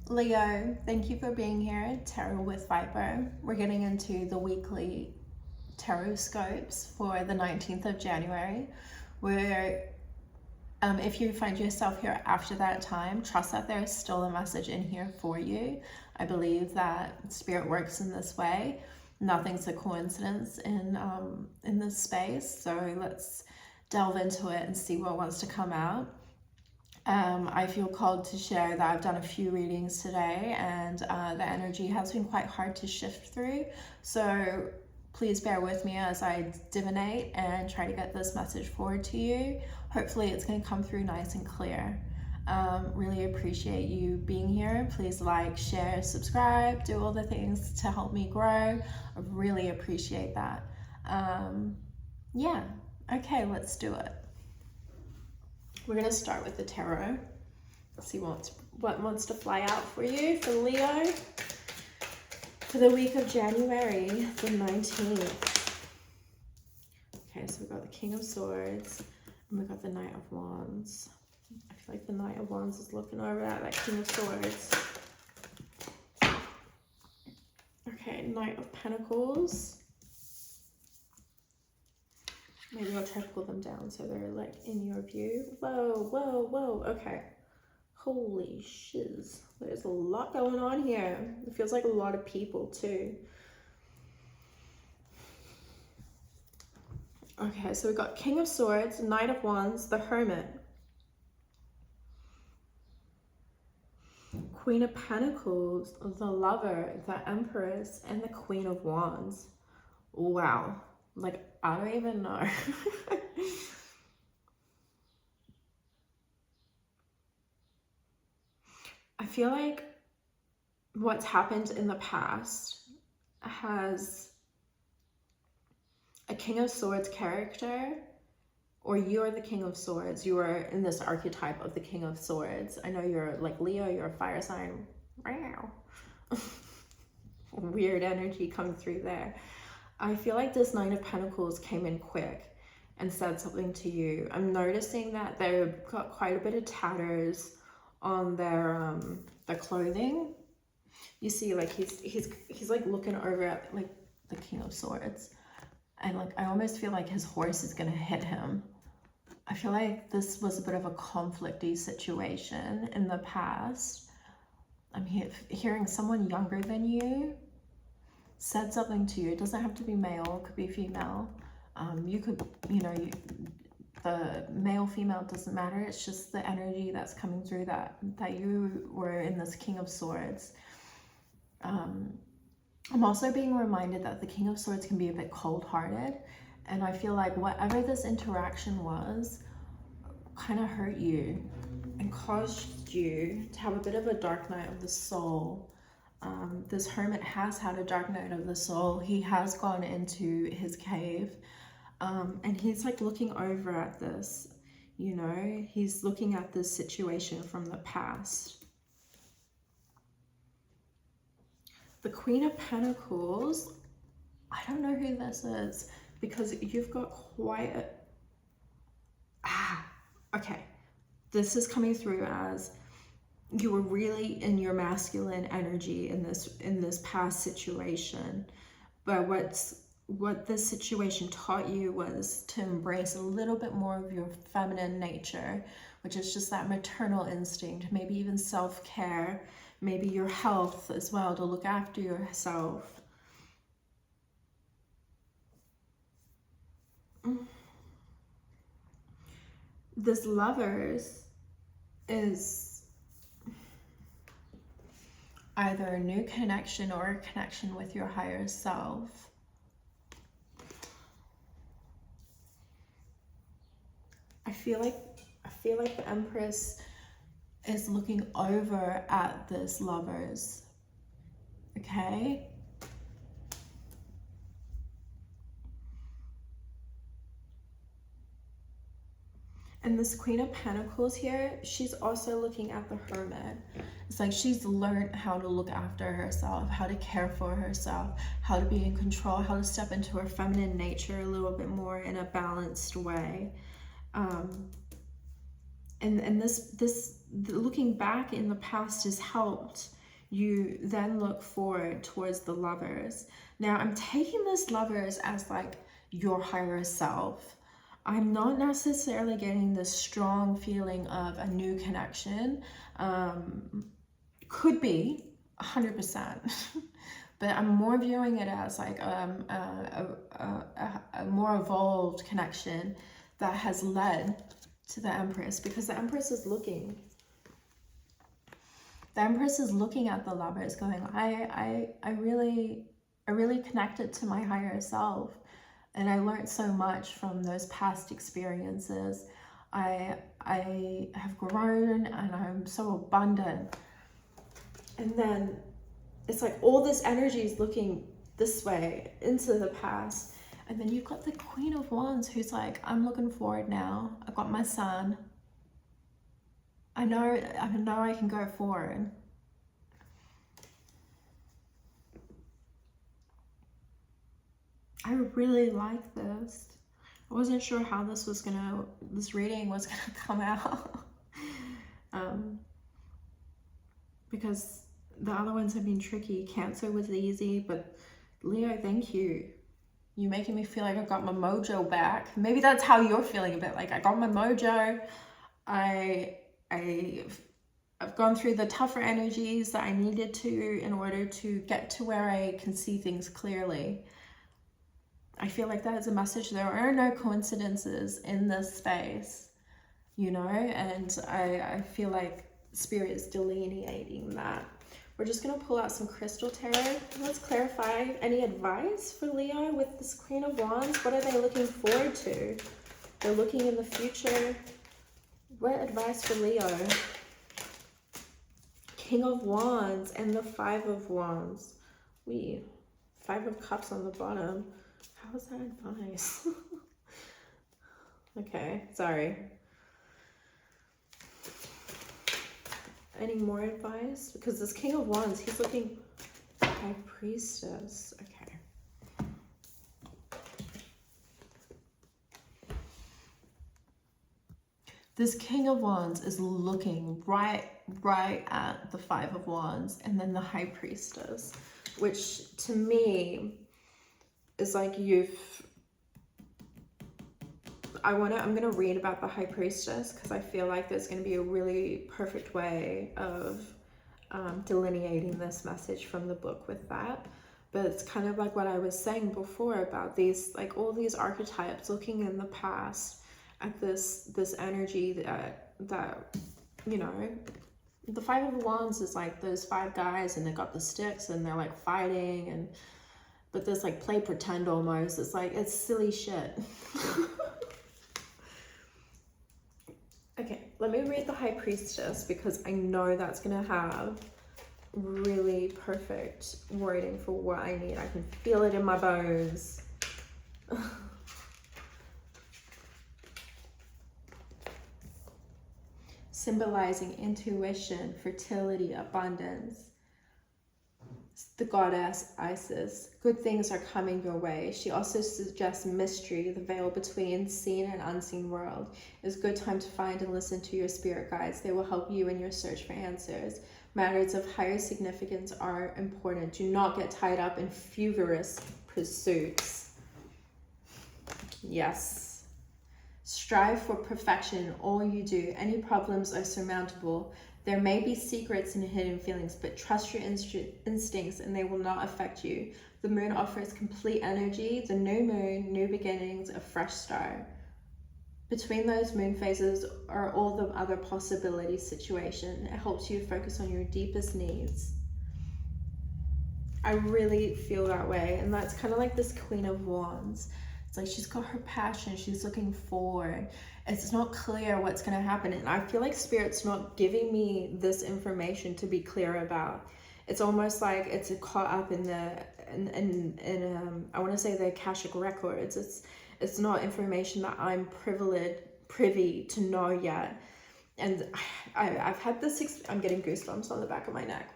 Leo, thank you for being here. Tarot with Viper. We're getting into the weekly tarot scopes for the 19th of January. Where, if you find yourself here after that time, trust that there is still a message in here for you. I believe that Spirit works in this way. Nothing's a coincidence in this space. So let's delve into it and see what wants to come out. I feel called to share that I've done a few readings today, and the energy has been quite hard to shift through. So please bear with me as I divinate and try to get this message forward to you. Hopefully it's going to come through nice and clear. Really appreciate you being here. Please like, share, subscribe, do all the things to help me grow. I really appreciate that. Yeah, okay, let's do it. We're going to start with the tarot. Let's see what wants to fly out for you, for Leo, for the week of January the 19th. Okay, so we've got the King of Swords, and we've got the Knight of Wands. I feel like the Knight of Wands is looking over at that King of Swords. Okay, Knight of Pentacles. Maybe I'll try to pull them down so they're like in your view. Whoa, whoa, whoa. Okay. Holy shiz. There's a lot going on here. It feels like a lot of people too. Okay, so we've got King of Swords, Knight of Wands, the Hermit, Queen of Pentacles, the Lover, the Empress, and the Queen of Wands. Wow. Like, I don't even know. I feel like what's happened in the past has a King of Swords character, or you're the King of Swords. You are in this archetype of the King of Swords. I know you're like Leo, you're a fire sign. Wow. Weird energy coming through there. I feel like this Nine of Pentacles came in quick and said something to you. I'm noticing that they've got quite a bit of tatters on their clothing. You see, like he's like looking over at like the King of Swords, and like I almost feel like his horse is gonna hit him. I feel like this was a bit of a conflicty situation in the past. I'm hearing someone younger than you said something to you. It doesn't have to be male, it could be female. You could, the male, female, doesn't matter. It's just the energy that's coming through that you were in this King of Swords. I'm also being reminded that the King of Swords can be a bit cold-hearted, and I feel like whatever this interaction was kind of hurt you and caused you to have a bit of a dark night of the soul. This hermit has had a dark night of the soul. He has gone into his cave, and he's like looking over at this, he's looking at this situation from the past. The Queen of Pentacles, I don't know who this is, because you've got quite a, okay, this is coming through as you were really in your masculine energy in this past situation, but what this situation taught you was to embrace a little bit more of your feminine nature, which is just that maternal instinct, maybe even self-care, maybe your health as well, to look after yourself. This Lovers is either a new connection or a connection with your higher self. I feel like the Empress is looking over at this Lovers, okay? And this Queen of Pentacles here, she's also looking at the Hermit. It's like she's learned how to look after herself, how to care for herself, how to be in control, how to step into her feminine nature a little bit more in a balanced way. And this looking back in the past has helped you then look forward towards the Lovers. Now I'm taking this Lovers as like your higher self. I'm not necessarily getting this strong feeling of a new connection. Could be 100%, but I'm more viewing it as like a more evolved connection that has led to the Empress, because the Empress is looking. The Empress is looking at the Lovers going, I really connected to my higher self, and I learned so much from those past experiences. I have grown and I'm so abundant. And then it's like all this energy is looking this way into the past. And then you've got the Queen of Wands who's like, I'm looking forward now. I've got my son. I know I can go forward. I really like this. I wasn't sure how this reading was gonna come out. Because the other ones have been tricky. Cancer was easy, but Leo, thank you. You're making me feel like I got my mojo back. Maybe that's how you're feeling a bit, like I got my mojo. I've gone through the tougher energies that I needed to in order to get to where I can see things clearly. I feel like that is a message. There are no coincidences in this space, you know, and I feel like Spirit is delineating that. We're just going to pull out some crystal tarot. Let's clarify any advice for Leo with this Queen of Wands. What are they looking forward to? They're looking in the future. What advice for Leo? King of Wands and the Five of Wands. Five of Cups on the bottom. How is that advice? Okay, sorry. Any more advice? Because this King of Wands, he's looking High Priestess. Okay. This King of Wands is looking right at the Five of Wands and then the High Priestess, which to me is like I'm gonna read about the High Priestess because I feel like there's gonna be a really perfect way of delineating this message from the book with that. But it's kind of like what I was saying before about these, like all these archetypes looking in the past at this energy that you know, the Five of Wands is like those five guys and they got the sticks and they're like fighting, but there's like play pretend almost. It's like, it's silly shit. Okay, let me read the High Priestess because I know that's gonna have really perfect wording for what I need. I can feel it in my bones. Symbolizing intuition, fertility, abundance. The goddess Isis. Good things are coming your way. She also suggests mystery, the veil between seen and unseen world. It's a good time to find and listen to your spirit guides. They will help you in your search for answers. Matters of higher significance are important. Do not get tied up in frivolous pursuits. Yes. Strive for perfection in all you do. Any problems are surmountable. There may be secrets and hidden feelings, but trust your instincts and they will not affect you. The moon offers complete energy. The new moon, new beginnings, a fresh start. Between those moon phases are all the other possibility situation. It helps you focus on your deepest needs. I really feel that way. And that's kind of like this Queen of Wands. It's like she's got her passion. She's looking forward. It's not clear what's going to happen. And I feel like Spirit's not giving me this information to be clear about. It's almost like it's caught up in I want to say the Akashic records. It's not information that I'm privy to know yet. And I've had this, I'm getting goosebumps on the back of my neck.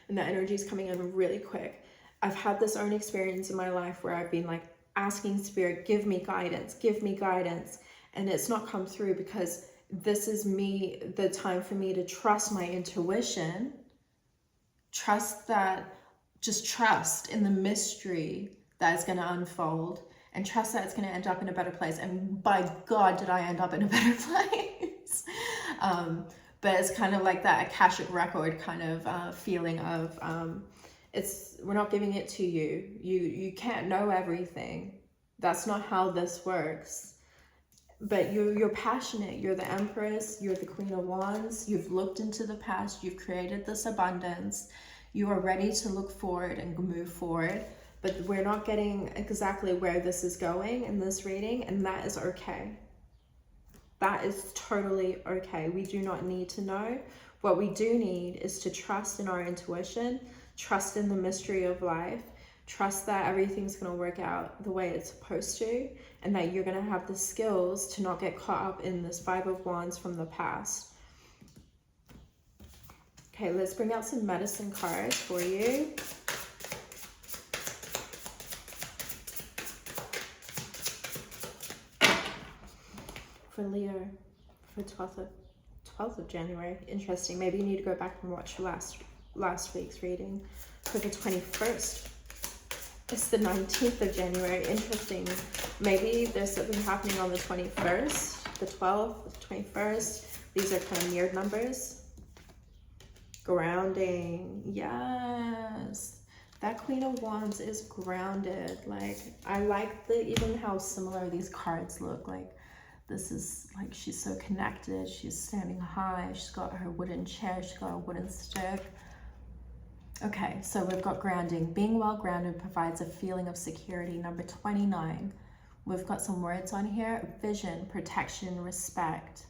And the energy is coming in really quick. I've had this own experience in my life where I've been like asking Spirit, give me guidance, give me guidance. And it's not come through because this is me, the time for me to trust my intuition, trust that, just trust in the mystery that is going to unfold, and trust that it's going to end up in a better place. And by God, did I end up in a better place. But it's kind of like that Akashic record kind of feeling of, we're not giving it to you. You can't know everything. That's not how this works. But you're passionate. You're the Empress. You're the Queen of Wands. You've looked into the past. You've created this abundance. You are ready to look forward and move forward. But we're not getting exactly where this is going in this reading, and that is okay. That is totally okay. We do not need to know. What we do need is to trust in our intuition, trust in the mystery of life, trust that everything's going to work out the way it's supposed to, and that you're going to have the skills to not get caught up in this Five of Wands from the past. Okay, let's bring out some medicine cards for you. For Leo, for 12th of January. Interesting. Maybe you need to go back and watch last week's reading. For the 21st, it's the 19th of January. Interesting. Maybe there's something happening on the 21st, the 12th, the 21st. These are kind of mirrored numbers. Grounding. Yes. That Queen of Wands is grounded. Like, I like even how similar these cards look. Like, this is like, she's so connected. She's standing high. She's got her wooden chair. She's got a wooden stick. Okay, so we've got grounding. Being well grounded provides a feeling of security. Number 29. We've got some words on here. Vision, protection, respect,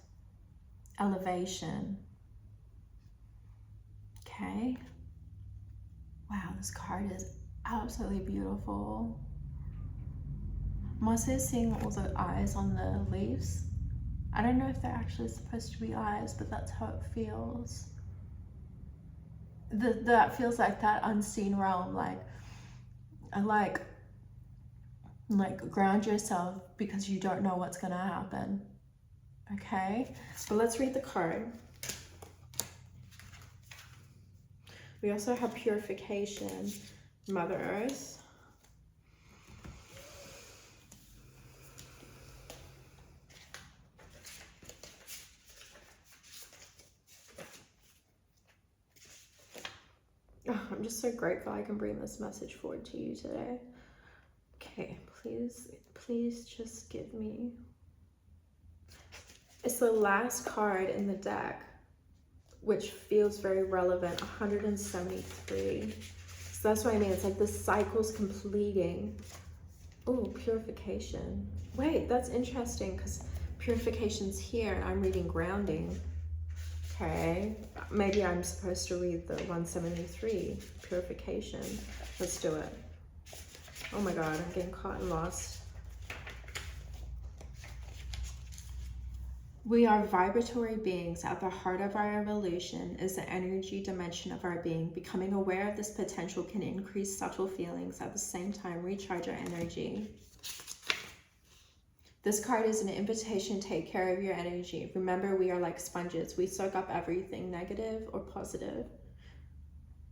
elevation. Okay. Wow, this card is absolutely beautiful. I'm also seeing all the eyes on the leaves. I don't know if they're actually supposed to be eyes, but that's how it feels. That feels like that unseen realm. Like ground yourself, because you don't know what's gonna happen. Okay, but let's read the card. We also have purification, Mother Earth. Oh, I'm just so grateful I can bring this message forward to you today. Okay, please just give me. It's the last card in the deck, which feels very relevant. 173. So that's what I mean. It's like the cycle's completing. Oh, purification. Wait, that's interesting, because purification's here and I'm reading grounding. Okay, maybe I'm supposed to read the 173, purification. Let's do it. Oh my God, I'm getting caught and lost. We are vibratory beings. At the heart of our evolution is the energy dimension of our being. Becoming aware of this potential can increase subtle feelings, at the same time recharge our energy. This card is an invitation to take care of your energy. Remember, we are like sponges. We soak up everything, negative or positive.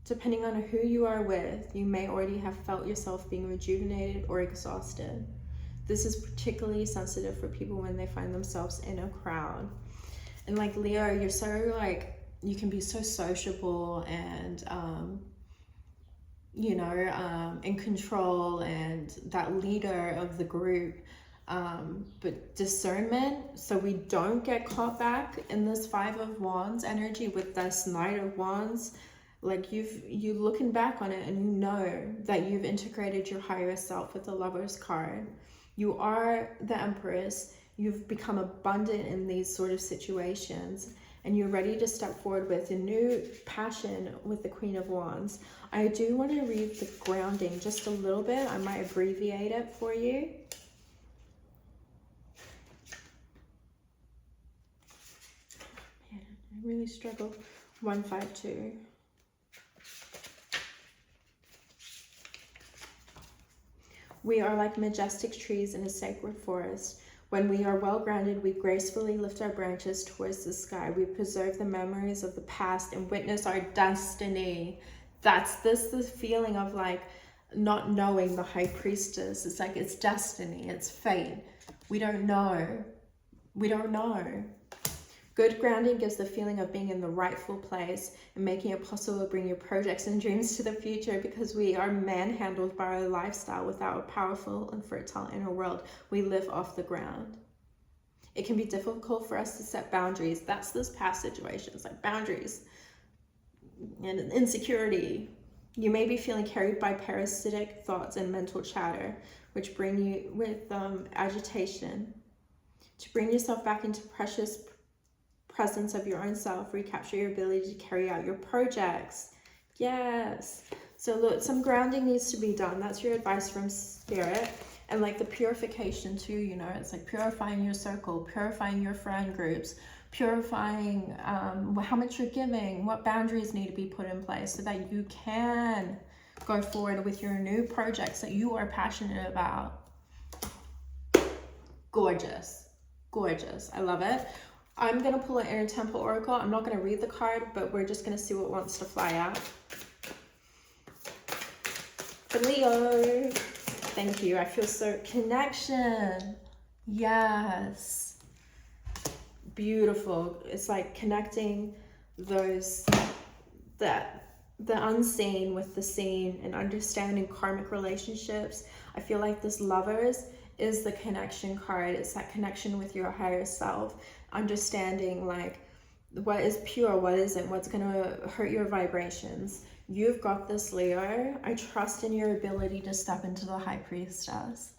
Depending on who you are with, you may already have felt yourself being rejuvenated or exhausted. This is particularly sensitive for people when they find themselves in a crowd. And like Leo, you're so like, you can be so sociable and, in control and that leader of the group. But discernment, so we don't get caught back in this Five of Wands energy with this Knight of Wands. Like you looking back on it and you know that you've integrated your higher self with the Lover's card. You are the Empress. You've become abundant in these sort of situations, and you're ready to step forward with a new passion with the Queen of Wands. I do want to read the grounding just a little bit. I might abbreviate it for you. Man, I really struggle. 152. We are like majestic trees in a sacred forest. When we are well grounded, we gracefully lift our branches towards the sky. We preserve the memories of the past and witness our destiny. That's the feeling of like not knowing the high priestess. It's like it's destiny, it's fate. We don't know. We don't know. Good grounding gives the feeling of being in the rightful place and making it possible to bring your projects and dreams to the future, because we are manhandled by our lifestyle without a powerful and fertile inner world. We live off the ground. It can be difficult for us to set boundaries. That's this past situations, like boundaries and insecurity. You may be feeling carried by parasitic thoughts and mental chatter, which bring you with agitation. To bring yourself back into precious presence of your own self, recapture your ability to carry out your projects. Yes. So look, some grounding needs to be done. That's your advice from Spirit. And like the purification too, you know, it's like purifying your circle, purifying your friend groups, purifying how much you're giving, what boundaries need to be put in place so that you can go forward with your new projects that you are passionate about. Gorgeous. Gorgeous. I love it. I'm going to pull an Inner Temple Oracle. I'm not going to read the card, but we're just going to see what wants to fly out. For Leo. Thank you. I feel so connection. Yes. Beautiful. It's like connecting those, the unseen with the seen, and understanding karmic relationships. I feel like this Lovers is the connection card. It's that connection with your higher self, understanding like what is pure, what isn't, what's gonna hurt your vibrations. You've got this, Leo. I trust in your ability to step into the High Priestess.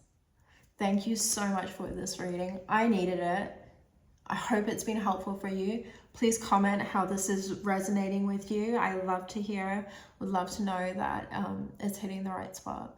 Thank you so much for this reading. I needed it. I hope it's been helpful for you. Please comment how this is resonating with you. I love to hear, would love to know that it's hitting the right spot.